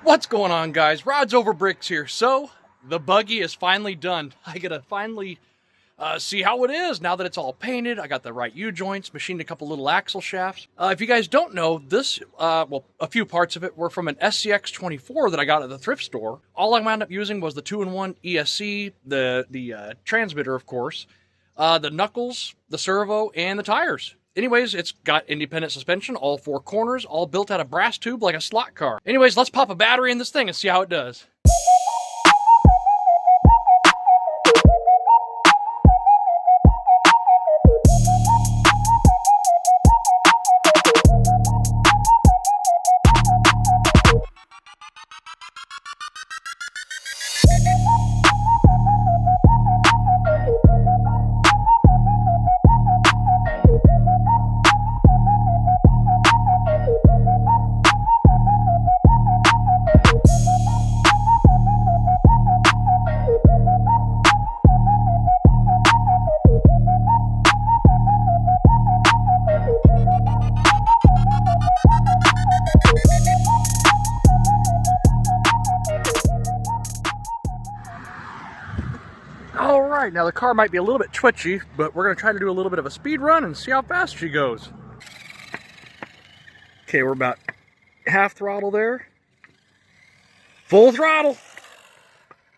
What's going on, guys? Rods Over Bricks here. So, the buggy is finally done. I gotta finally see how it is now that it's all painted. I got the right U-joints, machined a couple little axle shafts. If you guys don't know, this, well, a few parts of it were from an SCX24 that I got at the thrift store. All I wound up using was the 2-in-1 ESC, the transmitter, of course, the knuckles, the servo, and the tires. Anyways, it's got independent suspension, all four corners, all built out of brass tube like a slot car. Anyways, let's pop a battery in this thing and see how it does. Alright, now the car might be a little bit twitchy, but we're going to try to do a little bit of a speed run and see how fast she goes. Okay, we're about half throttle there. Full throttle!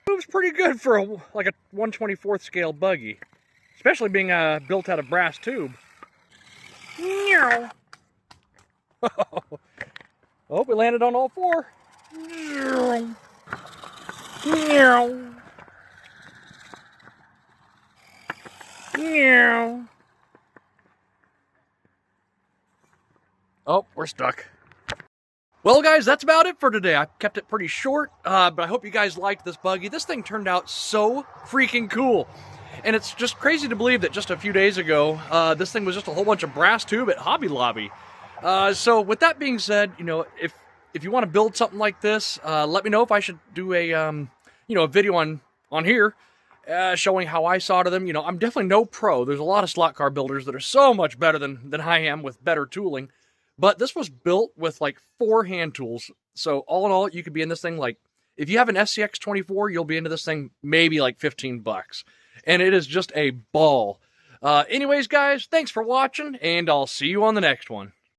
Moves pretty good for like a 1/24th scale buggy, especially being built out of brass tube. Oh, we landed on all four. Oh, we're stuck. Well, guys, that's about it for today. I kept it pretty short, but I hope you guys liked this buggy. This thing turned out so freaking cool. And it's just crazy to believe that just a few days ago, this thing was just a whole bunch of brass tube at Hobby Lobby. So with that being said, you know, if you want to build something like this, let me know if I should do a, a video on here. Showing how I solder them. You know, I'm definitely no pro. There's a lot of slot car builders that are so much better than I am with better tooling. But this was built with like 4 hand tools. So all in all, you could be in this thing like, if you have an SCX24, you'll be into this thing maybe like 15 bucks. And it is just a ball. Anyways, guys, thanks for watching, and I'll see you on the next one.